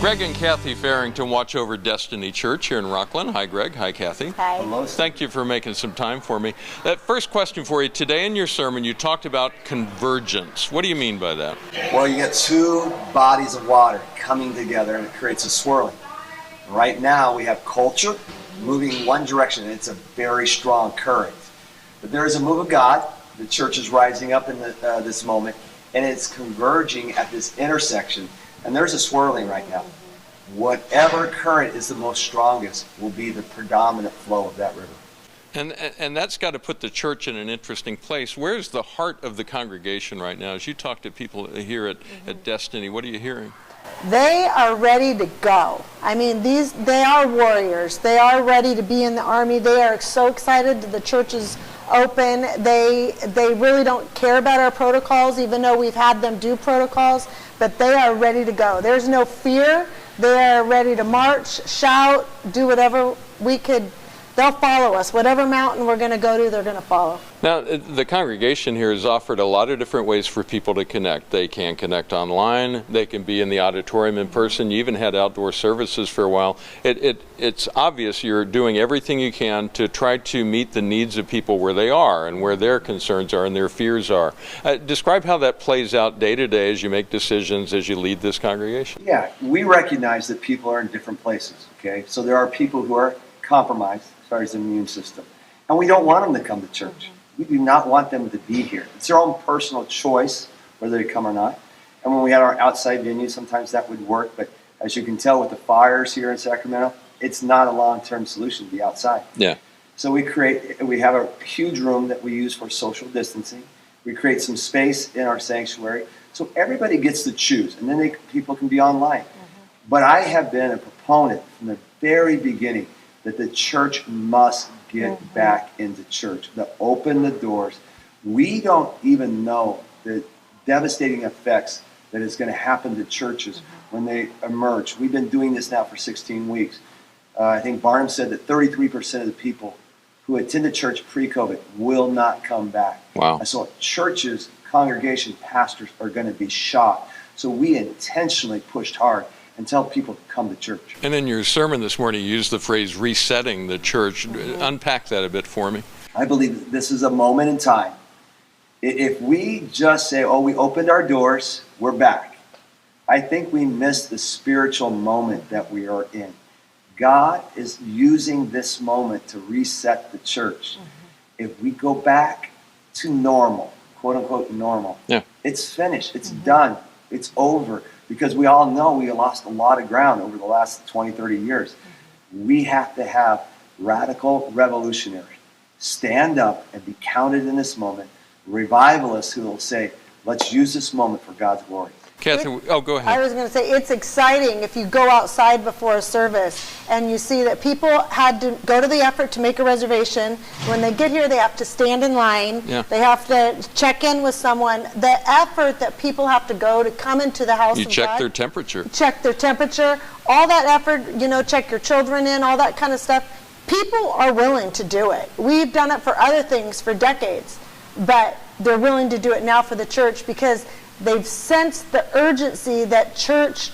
Greg and Kathy Farrington watch over Destiny Church here in Rockland. Hi, Greg. Hi, Kathy. Hi. Hello. Thank you for making some time for me. That first question for you. Today in your sermon, you talked about convergence. What do you mean by that? Well, you get two bodies of water coming together and it creates a swirling. Right now, we have culture moving in one direction, and it's a very strong current. But there is a move of God. The church is rising up in this moment, and it's converging at this intersection. And there's a swirling right now. Whatever current is the most strongest will be the predominant flow of that river. And that's got to put the church in an interesting place. Where's the heart of the congregation right now? As you talk to people here at Destiny, what are you hearing? They are ready to go. I mean, they are warriors. They are ready to be in the army. They are so excited that the church is open. They really don't care about our protocols, even though we've had them do protocols, but they are ready to go. There's no fear. They are ready to march, shout, do whatever we could. They'll follow us. Whatever mountain we're going to go to, they're going to follow. Now, the congregation here has offered a lot of different ways for people to connect. They can connect online. They can be in the auditorium in person. You even had outdoor services for a while. It's obvious you're doing everything you can to try to meet the needs of people where they are and where their concerns are and their fears are. Describe how that plays out day to day as you make decisions, as you lead this congregation. Yeah, we recognize that people are in different places, okay? So there are people who are compromised as far as the immune system, and we don't want them to come to church. We do not want them to be here. It's their own personal choice whether they come or not. And when we had our outside venue, sometimes that would work, but as you can tell with the fires here in Sacramento, it's not a long-term solution to be outside. Yeah. So we have a huge room that we use for social distancing. We create some space in our sanctuary, so everybody gets to choose, and then people can be online. But I have been a proponent from the very beginning that the church must get back into church, to open the doors. We don't even know the devastating effects that is going to happen to churches when they emerge. We've been doing this now for 16 weeks. I think Barnum said that 33% of the people who attended church pre-COVID will not come back. Wow. So churches, congregation, pastors are going to be shocked. So we intentionally pushed hard and tell people to come to church. And in your sermon this morning, you used the phrase resetting the church. Unpack that a bit for me. I believe this is a moment in time. If we just say, oh, we opened our doors, we're back, I think we miss the spiritual moment that we are in. God is using this moment to reset the church. If we go back to normal, quote unquote normal, it's finished, it's done, it's over. Because we all know we lost a lot of ground over the last 20, 30 years. We have to have radical revolutionaries stand up and be counted in this moment. Revivalists who will say, let's use this moment for God's glory. Kathy, go ahead. I was going to say, it's exciting if you go outside before a service and you see that people had to go to the effort to make a reservation. When they get here, they have to stand in line. Yeah. They have to check in with someone. The effort that people have to go to come into the house of God. You check their temperature. Check their temperature. All that effort, check your children in, all that kind of stuff. People are willing to do it. We've done it for other things for decades, but they're willing to do it now for the church because they've sensed the urgency that church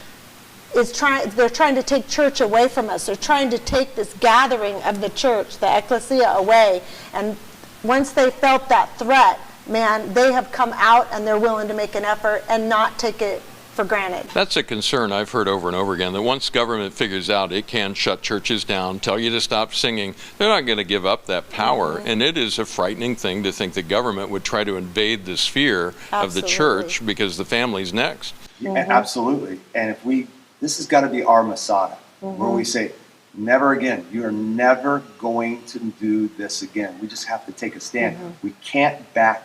is they're trying to take church away from us. They're trying to take this gathering of the church, the ecclesia, away. And once they felt that threat, man, they have come out and they're willing to make an effort and not take it for granted. That's a concern I've heard over and over again, that once government figures out it can shut churches down, tell you to stop singing, they're not going to give up that power. And it is a frightening thing to think the government would try to invade the sphere of the church because the family's next. Yeah, absolutely. And this has got to be our Masada, where we say, never again. You are never going to do this again. We just have to take a stand. We can't back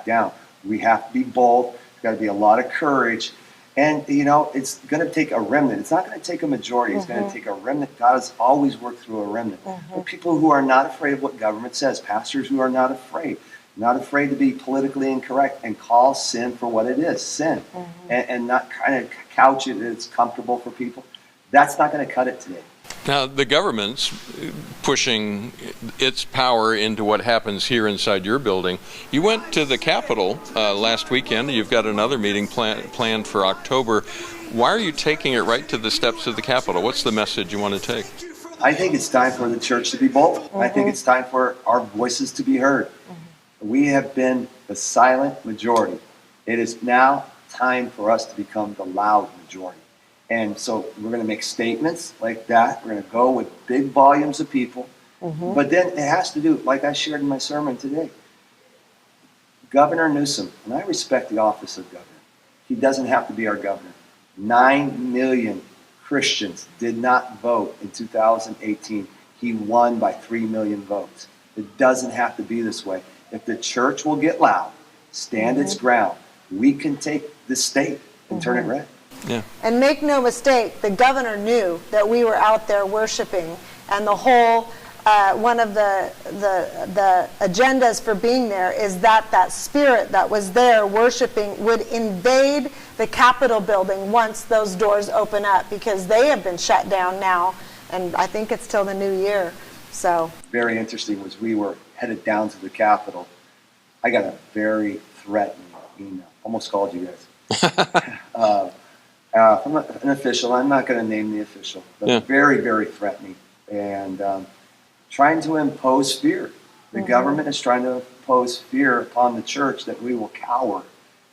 down. We have to be bold. There's got to be a lot of courage. And, it's going to take a remnant. It's not going to take a majority. It's going to take a remnant. God has always worked through a remnant. But people who are not afraid of what government says, pastors who are not afraid to be politically incorrect and call sin for what it is, sin, and not kind of couch it it's comfortable for people. That's not going to cut it today. Now, the government's pushing its power into what happens here inside your building. You went to the Capitol last weekend. You've got another meeting planned for October. why are you taking it right to the steps of the Capitol? What's the message you want to take? I think it's time for the church to be bold. I think it's time for our voices to be heard. We have been the silent majority. It is now time for us to become the loud majority. And so we're going to make statements like that. We're going to go with big volumes of people. But then it has to do, like I shared in my sermon today, Governor Newsom, and I respect the office of governor. He doesn't have to be our governor. 9 million Christians did not vote in 2018. He won by 3 million votes. It doesn't have to be this way. If the church will get loud, stand its ground, we can take the state and turn it red. Yeah. And make no mistake, the governor knew that we were out there worshiping, and the whole one of the agendas for being there is that spirit that was there worshiping would invade the Capitol building once those doors open up, because they have been shut down now, and I think it's till the new year. So very interesting was we were headed down to the Capitol. I got a very threatening email. Almost called you guys. From an official. I'm not going to name the official, but very, very threatening, and trying to impose fear. The government is trying to impose fear upon the church that we will cower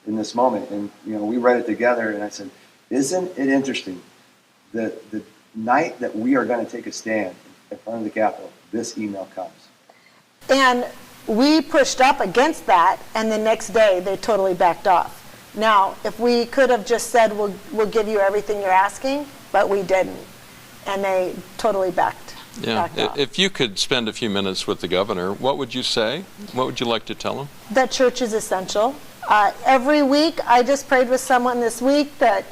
in this moment. And we read it together, and I said, "Isn't it interesting? The night that we are going to take a stand in front of the Capitol, this email comes." And we pushed up against that, and the next day they totally backed off. Now, if we could have just said, we'll give you everything you're asking, but we didn't. And they totally backed off. If you could spend a few minutes with the governor, what would you say? What would you like to tell him? That church is essential. Every week, I just prayed with someone this week that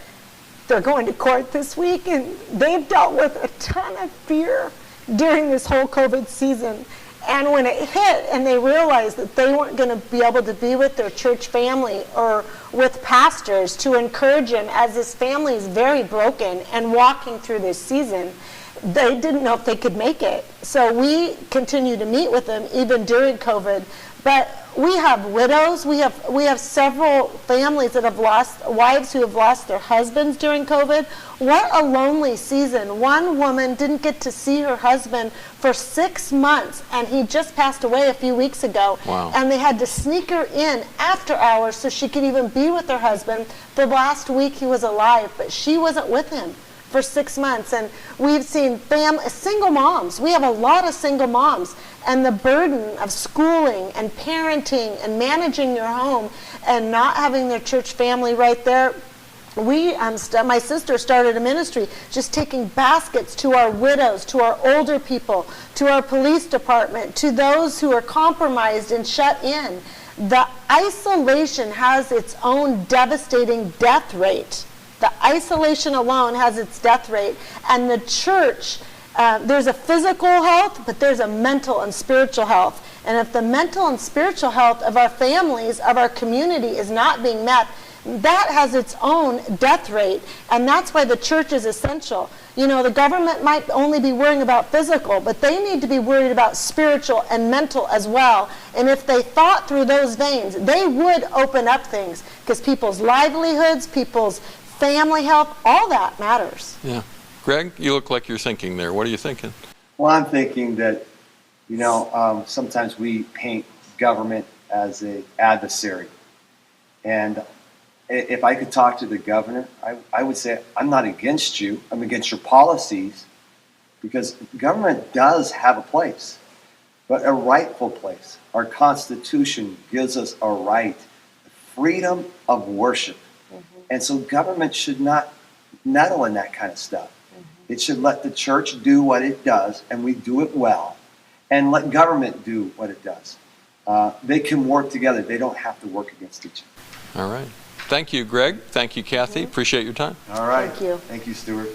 they're going to court this week, and they've dealt with a ton of fear during this whole COVID season. And when it hit and they realized that they weren't going to be able to be with their church family or with pastors to encourage him, as his family is very broken and walking through this season, they didn't know if they could make it. So we continue to meet with them even during COVID. But we have widows. We have several families that have lost wives who have lost their husbands during COVID. What a lonely season. One woman didn't get to see her husband for 6 months, and he just passed away a few weeks ago. Wow. And they had to sneak her in after hours so she could even be with her husband. The last week he was alive, but she wasn't with him for 6 months. And we've seen single moms. We have a lot of single moms. And the burden of schooling and parenting and managing your home and not having their church family right there. My sister started a ministry just taking baskets to our widows, to our older people, to our police department, to those who are compromised and shut in. The isolation has its own devastating death rate. The isolation alone has its death rate. And the church, there's a physical health, but there's a mental and spiritual health. And if the mental and spiritual health of our families, of our community is not being met, that has its own death rate. And that's why the church is essential. The government might only be worrying about physical, but they need to be worried about spiritual and mental as well. And if they thought through those veins, they would open up things, because people's livelihoods, people's family health, all that matters. Yeah. Greg, you look like you're thinking there. What are you thinking? Well, I'm thinking that, sometimes we paint government as an adversary. And if I could talk to the governor, I would say, I'm not against you. I'm against your policies, because government does have a place, but a rightful place. Our Constitution gives us a right, freedom of worship. And so government should not meddle in that kind of stuff. It should let the church do what it does, and we do it well, and let government do what it does. They can work together. They don't have to work against each other. All right. Thank you, Greg. Thank you, Kathy. Appreciate your time. All right. Thank you. Thank you, Stuart.